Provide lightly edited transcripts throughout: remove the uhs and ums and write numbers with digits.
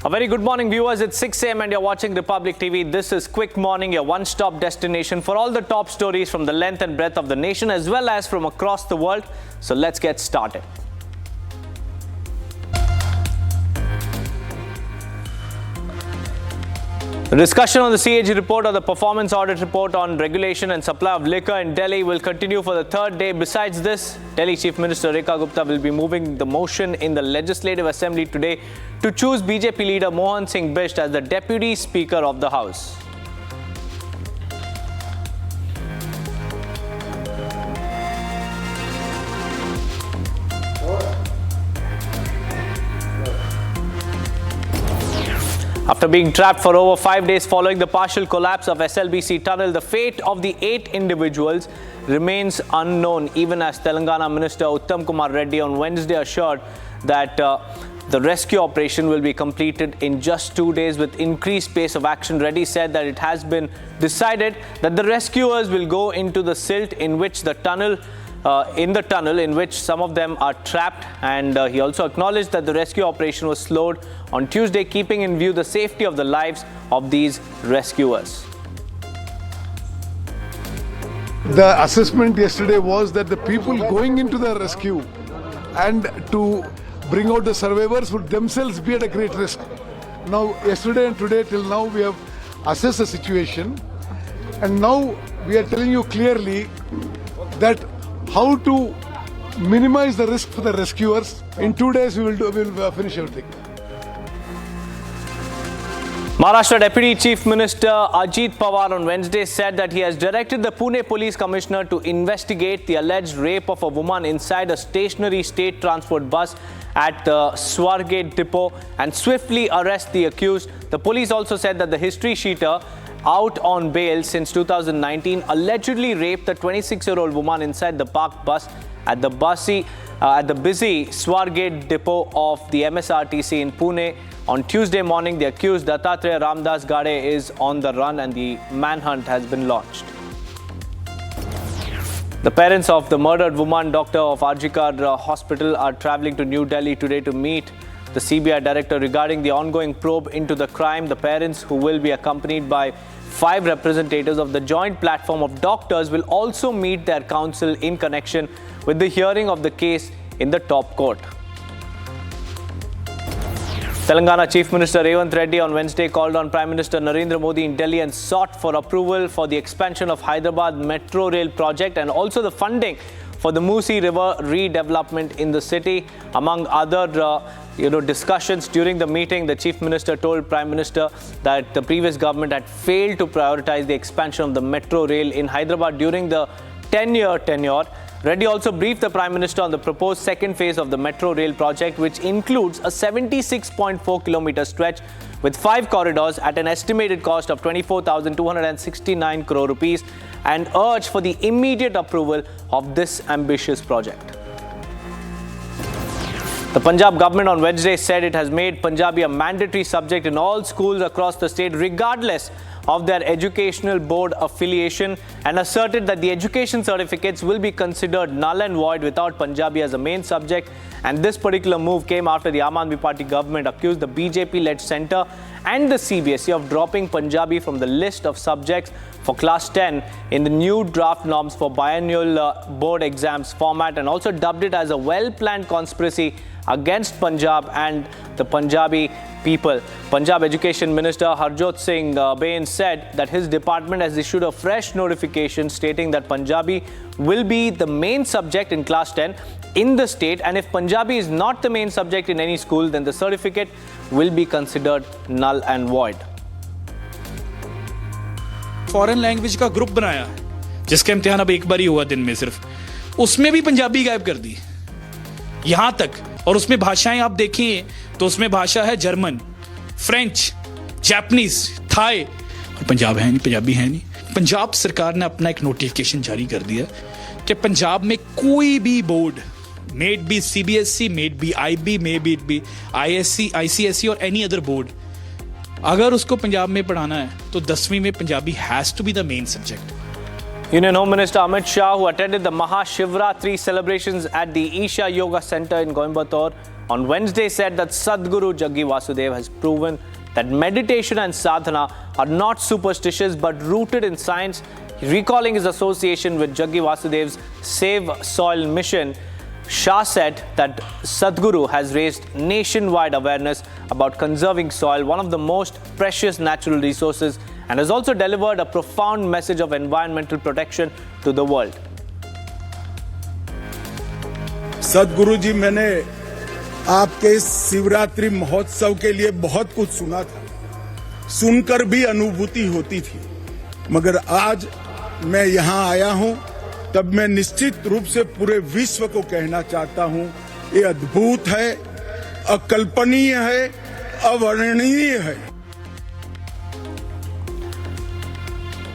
A very good morning, viewers. It's 6 a.m. and you're watching Republic TV. This is Quick Morning, your one-stop destination for all the top stories from the length and breadth of the nation as well as from across the world. So let's get started. The discussion on the CAG report or the performance audit report on regulation and supply of liquor in Delhi will continue for the third day. Besides this, Delhi Chief Minister Rekha Gupta will be moving the motion in the Legislative Assembly today to choose BJP leader Mohan Singh Bisht as the Deputy Speaker of the House. After being trapped for over 5 days following the partial collapse of SLBC tunnel, the fate of the 8 individuals remains unknown, even as Telangana Minister Uttam Kumar Reddy on Wednesday assured that the rescue operation will be completed in just 2 days with increased pace of action. Reddy said that it has been decided that the rescuers will go into the silt in which the tunnel in which some of them are trapped, and he also acknowledged that the rescue operation was slowed on Tuesday, keeping in view the safety of the lives of these rescuers. The assessment yesterday was that the people going into the rescue and to bring out the survivors would themselves be at a great risk. Now, yesterday and today till now we have assessed the situation, and now we are telling you clearly that how to minimize the risk for the rescuers. In 2 days we will finish everything. Maharashtra Deputy Chief Minister Ajit Pawar on Wednesday said that he has directed the Pune Police Commissioner to investigate the alleged rape of a woman inside a stationary state transport bus at the Swargate depot and swiftly arrest the accused. The police also said that the history sheeter, out on bail since 2019, allegedly raped the 26-year-old woman inside the parked bus at the busy Swargate depot of the MSRTC in Pune. On Tuesday morning, the accused Dattatreya Ramdas Gade is on the run and the manhunt has been launched. The parents of the murdered woman, doctor of Arjikar Hospital, are travelling to New Delhi today to meet the CBI director regarding the ongoing probe into the crime. The parents, who will be accompanied by 5 representatives of the joint platform of doctors, will also meet their counsel in connection with the hearing of the case in the top court. Telangana Chief Minister Revant Reddy on Wednesday called on Prime Minister Narendra Modi in Delhi and sought for approval for the expansion of Hyderabad Metro Rail project and also the funding for the Musi River redevelopment in the city. Among other discussions during the meeting, the Chief Minister told Prime Minister that the previous government had failed to prioritize the expansion of the Metro Rail in Hyderabad during the 10-year tenure. Reddy also briefed the Prime Minister on the proposed second phase of the Metro Rail project, which includes a 76.4-kilometer stretch with 5 corridors at an estimated cost of 24,269 crore rupees, and urged for the immediate approval of this ambitious project. The Punjab government on Wednesday said it has made Punjabi a mandatory subject in all schools across the state, regardless of their educational board affiliation, and asserted that the education certificates will be considered null and void without Punjabi as a main subject. And this particular move came after the Aam Aadmi Party government accused the BJP-led centre and the CBSE of dropping Punjabi from the list of subjects for Class 10 in the new draft norms for biennial board exams format, and also dubbed it as a well-planned conspiracy against Punjab and the Punjabi people. Punjab Education Minister Harjot Singh Bain said that his department has issued a fresh notification stating that Punjabi will be the main subject in Class 10 in the state, and if Punjabi is not the main subject in any school, then the certificate will be considered null and void. Foreign language का group बनाया है जिसका इम्तिहान अब एक बार ही हुआ दिन में सिर्फ, उसमें भी पंजाबी गायब कर दी यहां तक। और उसमें भाषाएं आप देखें तो उसमें भाषा है जर्मन, फ्रेंच, जापानीज, थाई, और पंजाब है नहीं, पंजाबी है नहीं। पंजाब सरकार ने अपना एक नोटिफिकेशन जारी कर दिया कि पंजाब में कोई भी board, may be CBSE, may be IB, may be ISC, ICSE और एनी अदर बोर्ड, अगर उसको पंजाब में पढ़ाना है तो 10वीं में Punjabi has to be the main subject. Union Home Minister Amit Shah, who attended the Mahashivratri celebrations at the Isha Yoga Center in Coimbatore on Wednesday said that Sadhguru Jaggi Vasudev has proven that meditation and sadhana are not superstitious but rooted in science, recalling his association with Jaggi Vasudev's Save Soil mission. Shah said that Sadhguru has raised nationwide awareness about conserving soil, one of the most precious natural resources, and has also delivered a profound message of environmental protection to the world. सदगुरु जी, मैंने आपके इस शिवरात्रि महोत्सव के लिए बहुत कुछ सुना था, सुनकर भी अनुभूति होती थी, मगर आज मैं यहाँ आया हूँ तब मैं निश्चित रूप से पूरे विश्व को कहना चाहता हूँ, ये अद्भुत है, अकल्पनीय है, अवर्णनीय है।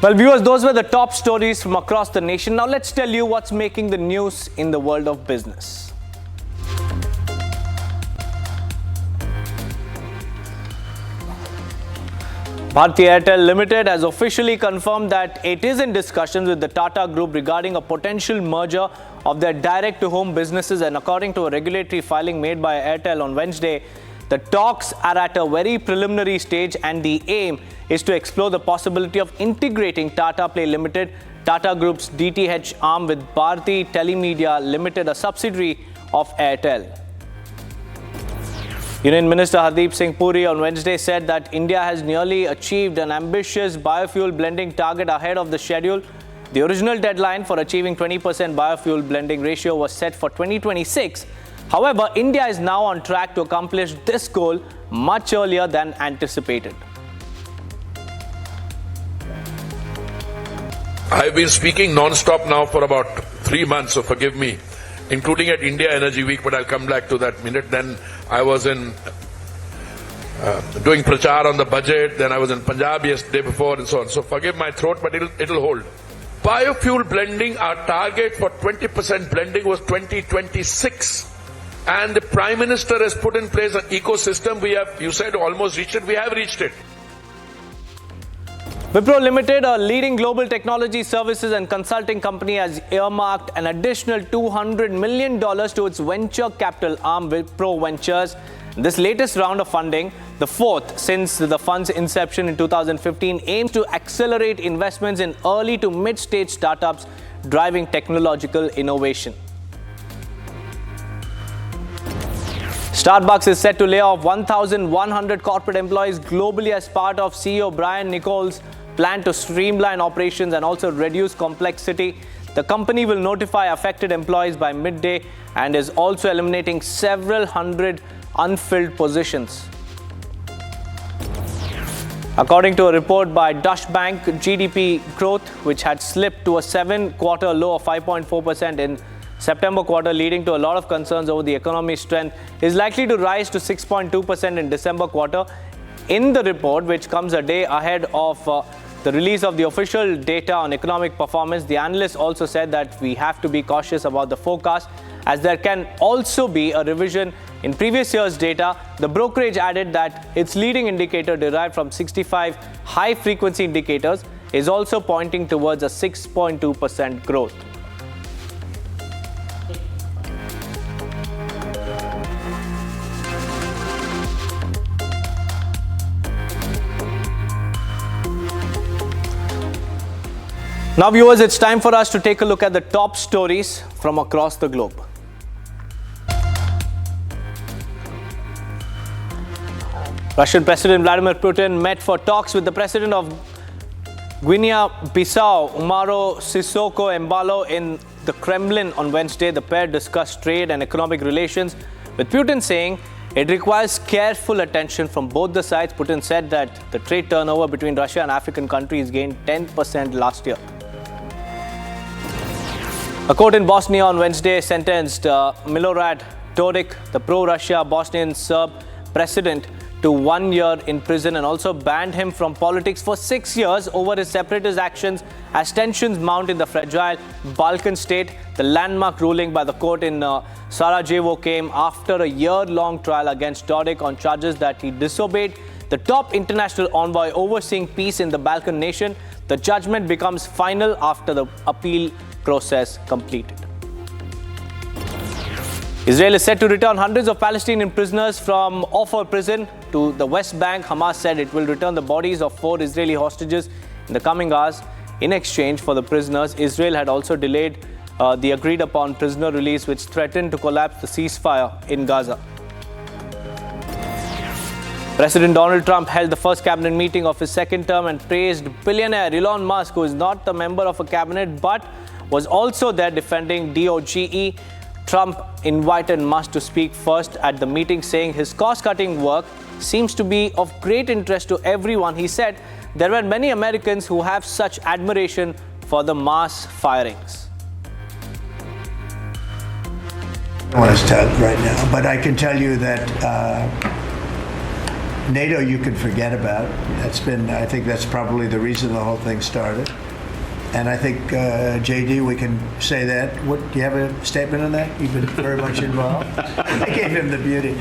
Well, viewers, those were the top stories from across the nation. Now let's tell you what's making the news in the world of business. Bharti Airtel Limited has officially confirmed that it is in discussions with the Tata Group regarding a potential merger of their direct-to-home businesses, and according to a regulatory filing made by Airtel on Wednesday, the talks are at a very preliminary stage and the aim is to explore the possibility of integrating Tata Play Limited, Tata Group's DTH arm, with Bharti Telemedia Limited, a subsidiary of Airtel. Union Minister Hardeep Singh Puri on Wednesday said that India has nearly achieved an ambitious biofuel blending target ahead of the schedule. The original deadline for achieving 20% biofuel blending ratio was set for 2026. However, India is now on track to accomplish this goal much earlier than anticipated. I've been speaking non-stop now for about 3 months, so forgive me, including at India Energy Week, but I'll come back to that minute. Then I was in doing prachar on the budget, then I was in Punjab yesterday before and so on. So forgive my throat, but it'll hold. Biofuel blending, our target for 20% blending was 2026. And the Prime Minister has put in place an ecosystem. We have, you said, almost reached it. We have reached it. Wipro Limited, a leading global technology services and consulting company, has earmarked an additional $200 million to its venture capital arm, Wipro Ventures. This latest round of funding, the fourth since the fund's inception in 2015, aims to accelerate investments in early to mid-stage startups driving technological innovation. Starbucks is set to lay off 1,100 corporate employees globally as part of CEO Brian Niccol's plan to streamline operations and also reduce complexity. The company will notify affected employees by midday and is also eliminating several hundred unfilled positions. According to a report by Deutsche Bank, GDP growth, which had slipped to a 7-quarter low of 5.4% in September quarter, leading to a lot of concerns over the economy's strength, is likely to rise to 6.2% in December quarter. In the report, which comes a day ahead of the release of the official data on economic performance, the analysts also said that we have to be cautious about the forecast, as there can also be a revision in previous year's data. The brokerage added that its leading indicator, derived from 65 high-frequency indicators, is also pointing towards a 6.2% growth. Now, viewers, it's time for us to take a look at the top stories from across the globe. Russian President Vladimir Putin met for talks with the President of Guinea-Bissau, Umaro Sissoko Embalo, in the Kremlin on Wednesday. The pair discussed trade and economic relations, with Putin saying it requires careful attention from both the sides. Putin said that the trade turnover between Russia and African countries gained 10% last year. A court in Bosnia on Wednesday sentenced Milorad Dodik, the pro-Russia Bosnian Serb president, to 1 year in prison, and also banned him from politics for 6 years over his separatist actions as tensions mount in the fragile Balkan state. The landmark ruling by the court in Sarajevo came after a year-long trial against Dodik on charges that he disobeyed the top international envoy overseeing peace in the Balkan nation. The judgment becomes final after the appeal process completed. Israel is set to return hundreds of Palestinian prisoners from Offer prison to the West Bank. Hamas said it will return the bodies of 4 Israeli hostages in the coming hours. In exchange for the prisoners, Israel had also delayed the agreed upon prisoner release, which threatened to collapse the ceasefire in Gaza. President Donald Trump held the first cabinet meeting of his second term and praised billionaire Elon Musk, who is not a member of a cabinet but was also there defending DOGE. Trump invited Musk to speak first at the meeting, saying his cost-cutting work seems to be of great interest to everyone. He said there were many Americans who have such admiration for the mass firings. I don't want to start right now, but I can tell you that NATO you can forget about. I think that's probably the reason the whole thing started. And I think, JD, we can say that. Do you have a statement on that? You've been very much involved. I gave him the beauty.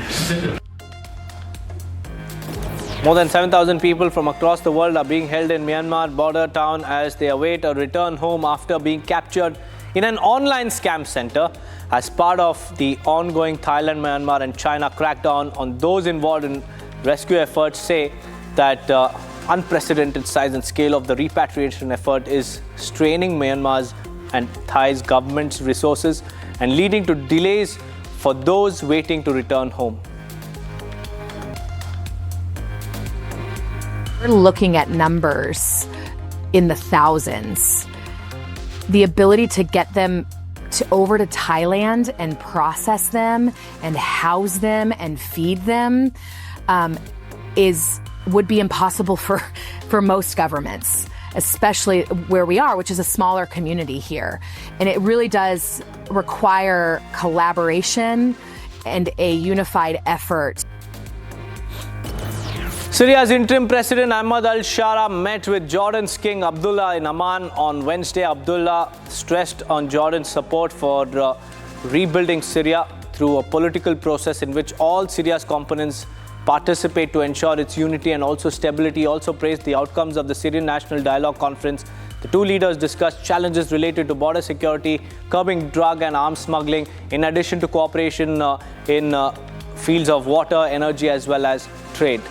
More than 7,000 people from across the world are being held in Myanmar border town as they await a return home after being captured in an online scam center as part of the ongoing Thailand, Myanmar and China crackdown on those involved in rescue efforts. Say that unprecedented size and scale of the repatriation effort is straining Myanmar's and Thai's government's resources and leading to delays for those waiting to return home. We're looking at numbers in the thousands. The ability to get them over to Thailand and process them and house them and feed them would be impossible for most governments, especially where we are, which is a smaller community here. And it really does require collaboration and a unified effort. Syria's interim president Ahmad al-Shara met with Jordan's King Abdullah in Amman on Wednesday. Abdullah stressed on Jordan's support for rebuilding Syria through a political process in which all Syria's components participate to ensure its unity and also stability. He also praised the outcomes of the Syrian National Dialogue Conference. The two leaders discussed challenges related to border security, curbing drug and arms smuggling, in addition to cooperation in fields of water, energy as well as trade.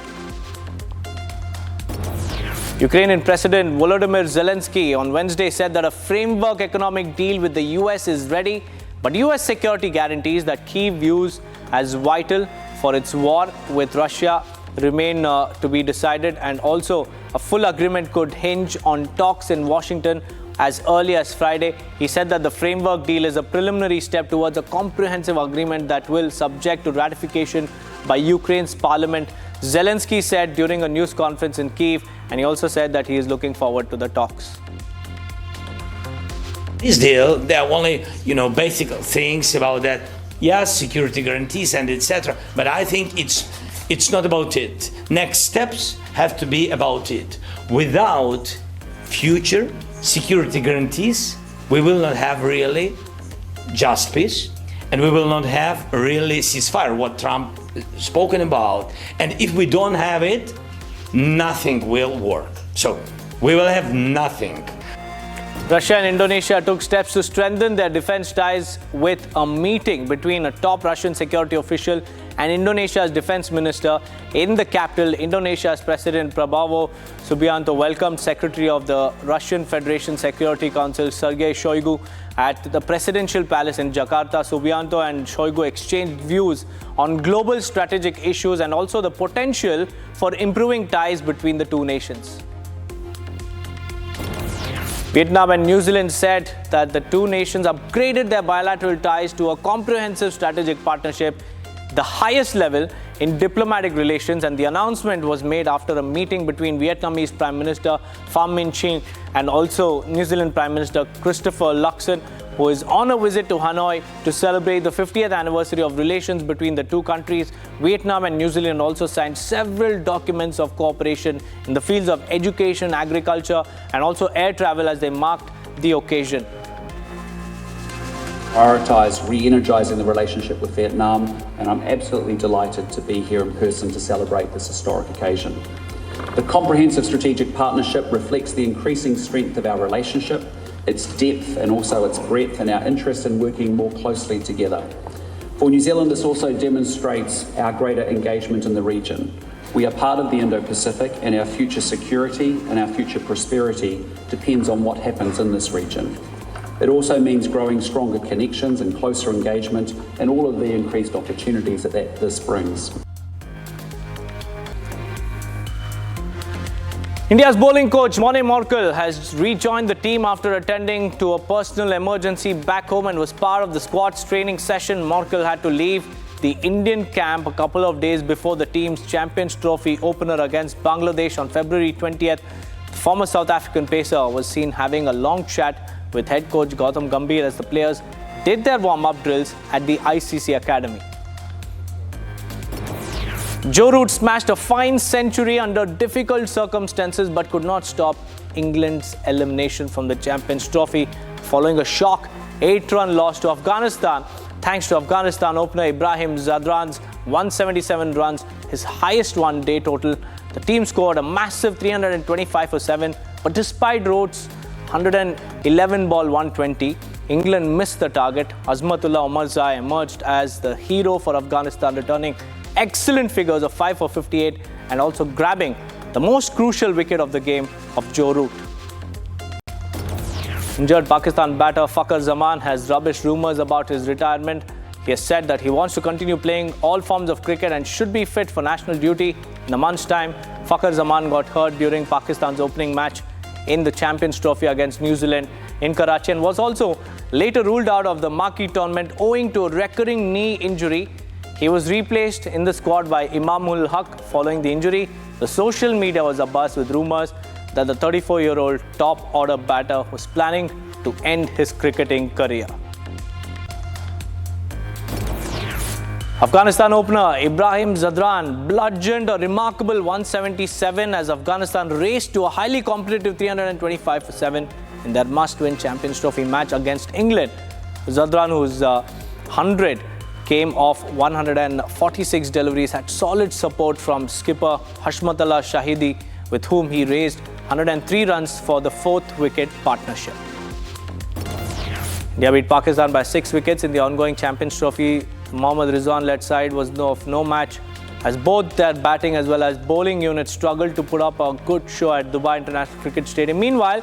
Ukrainian President Volodymyr Zelensky on Wednesday said that a framework economic deal with the US is ready, but US security guarantees that Kyiv views as vital for its war with Russia remain to be decided, and also a full agreement could hinge on talks in Washington as early as Friday. He said that the framework deal is a preliminary step towards a comprehensive agreement that will subject to ratification by Ukraine's parliament. Zelensky said during a news conference in Kyiv, and he also said that he is looking forward to the talks. This deal, there are only, basic things about that. Yes, security guarantees and etc. But I think it's not about it. Next steps have to be about it. Without future security guarantees, we will not have really just peace, and we will not have really ceasefire, what Trump spoken about. And if we don't have it, nothing will work. So we will have nothing. Russia and Indonesia took steps to strengthen their defense ties with a meeting between a top Russian security official and Indonesia's defense minister in the capital. Indonesia's President Prabowo Subianto welcomed Secretary of the Russian Federation Security Council Sergei Shoigu at the presidential palace in Jakarta. Subianto and Shoigu exchanged views on global strategic issues and also the potential for improving ties between the two nations. Vietnam and New Zealand said that the two nations upgraded their bilateral ties to a comprehensive strategic partnership, the highest level in diplomatic relations, and the announcement was made after a meeting between Vietnamese Prime Minister Pham Minh Chinh and also New Zealand Prime Minister Christopher Luxon, who is on a visit to Hanoi to celebrate the 50th anniversary of relations between the two countries. Vietnam and New Zealand also signed several documents of cooperation in the fields of education, agriculture, and also air travel as they marked the occasion. Prioritise re-energising the relationship with Vietnam, and I'm absolutely delighted to be here in person to celebrate this historic occasion. The comprehensive strategic partnership reflects the increasing strength of our relationship, its depth and also its breadth, and our interest in working more closely together. For New Zealand, this also demonstrates our greater engagement in the region. We are part of the Indo-Pacific, and our future security and our future prosperity depends on what happens in this region. It also means growing stronger connections and closer engagement and all of the increased opportunities that this brings. India's bowling coach Moni Morkel has rejoined the team after attending to a personal emergency back home and was part of the squad's training session. Morkel had to leave the Indian camp a couple of days before the team's Champions Trophy opener against Bangladesh on February 20th. The former South African pacer was seen having a long chat with head coach Gautam Gambhir as the players did their warm-up drills at the ICC Academy. Joe Root smashed a fine century under difficult circumstances but could not stop England's elimination from the Champions Trophy following a shock 8-run loss to Afghanistan. Thanks to Afghanistan opener Ibrahim Zadran's 177 runs, his highest one-day total, the team scored a massive 325 for 7. But despite Root's 111 ball 120, England missed the target. Azmatullah Omarzai emerged as the hero for Afghanistan, returning excellent figures of 5 for 58 and also grabbing the most crucial wicket of the game of Joe Root. Injured Pakistan batter Fakhar Zaman has rubbished rumours about his retirement. He has said that he wants to continue playing all forms of cricket and should be fit for national duty in a month's time. Fakhar Zaman got hurt during Pakistan's opening match in the Champions Trophy against New Zealand in Karachi and was also later ruled out of the marquee tournament owing to a recurring knee injury. He was replaced in the squad by Imamul Haq following the injury. The social media was abuzz with rumours that the 34-year-old top-order batter was planning to end his cricketing career. Afghanistan opener Ibrahim Zadran bludgeoned a remarkable 177 as Afghanistan raced to a highly competitive 325 for 7 in their must-win Champions Trophy match against England. Zadran, whose 100 came off 146 deliveries, had solid support from skipper Hashmatullah Shahidi, with whom he raised 103 runs for the fourth wicket partnership. India beat Pakistan by 6 wickets in the ongoing Champions Trophy. Mohammad Rizwan-led side was of no match as both their batting as well as bowling units struggled to put up a good show at Dubai International Cricket Stadium. Meanwhile,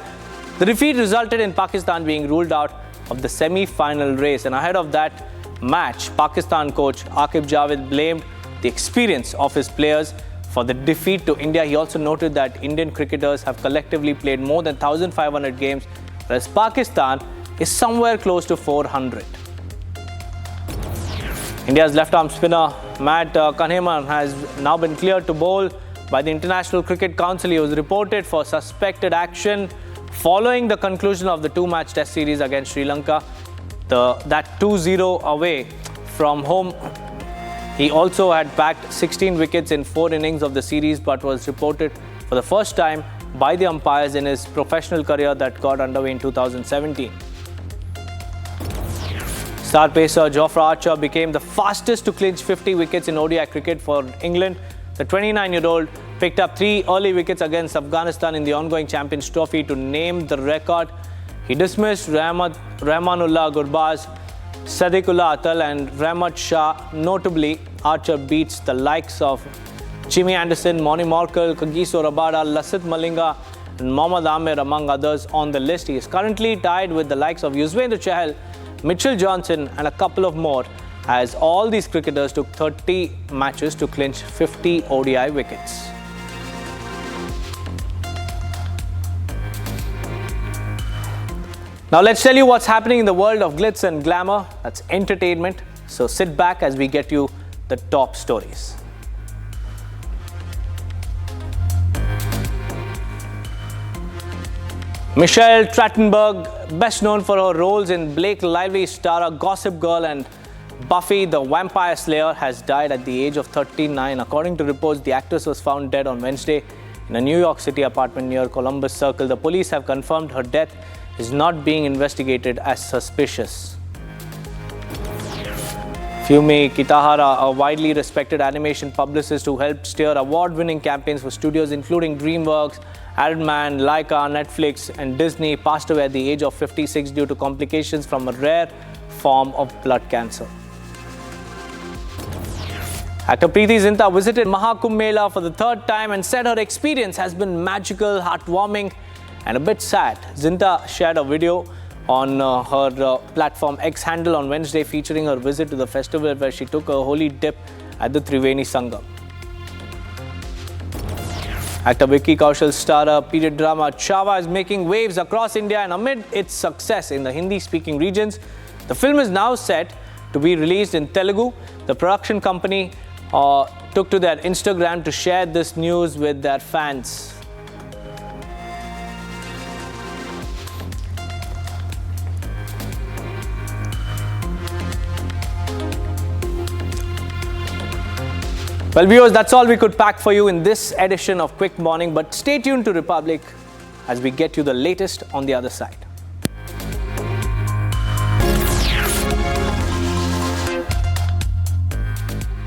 the defeat resulted in Pakistan being ruled out of the semi-final race, and ahead of that match, Pakistan coach Aqib Javed blamed the experience of his players for the defeat to India. He also noted that Indian cricketers have collectively played more than 1,500 games, whereas Pakistan is somewhere close to 400. India's left-arm spinner Matt Kanheman has now been cleared to bowl by the International Cricket Council. He was reported for suspected action following the conclusion of the 2-match test series against Sri Lanka. That 2-0 away from home. He also had bagged 16 wickets in 4 innings of the series, but was reported for the first time by the umpires in his professional career that got underway in 2017. Star pacer Jofra Archer became the fastest to clinch 50 wickets in ODI cricket for England. The 29-year-old picked up 3 early wickets against Afghanistan in the ongoing Champions Trophy to name the record. He dismissed Rahmanullah Gurbaz, Sadiqullah Atal and Rahmat Shah. Notably, Archer beats the likes of Jimmy Anderson, Moni Morkel, Kagiso Rabada, Lasith Malinga and Mohammad Amir among others on the list. He is currently tied with the likes of Yuzvendra Chahal, Mitchell Johnson and a couple of more, as all these cricketers took 30 matches to clinch 50 ODI wickets. Now let's tell you what's happening in the world of glitz and glamour. That's entertainment. So sit back as we get you the top stories. Michelle Trachtenberg, best known for her roles in Blake Lively's starrer Gossip Girl and Buffy the Vampire Slayer, has died at the age of 39. According to reports, the actress was found dead on Wednesday in a New York City apartment near Columbus Circle. The police have confirmed her death is not being investigated as suspicious. Fumi Kitahara, a widely respected animation publicist who helped steer award-winning campaigns for studios including DreamWorks, Iron Man, Laika, Netflix and Disney, passed away at the age of 56 due to complications from a rare form of blood cancer. Actor Preeti Zinta visited Mahakumbh Mela for the third time and said her experience has been magical, heartwarming and a bit sad. Zinta shared a video on her platform X handle on Wednesday featuring her visit to the festival where she took a holy dip at the Triveni Sangam. Actor Vicky Kaushal's star period drama Chava is making waves across India, and amid its success in the Hindi-speaking regions, the film is now set to be released in Telugu. The production company took to their Instagram to share this news with their fans. Well, viewers, that's all we could pack for you in this edition of Quick Morning. But stay tuned to Republic as we get you the latest on the other side.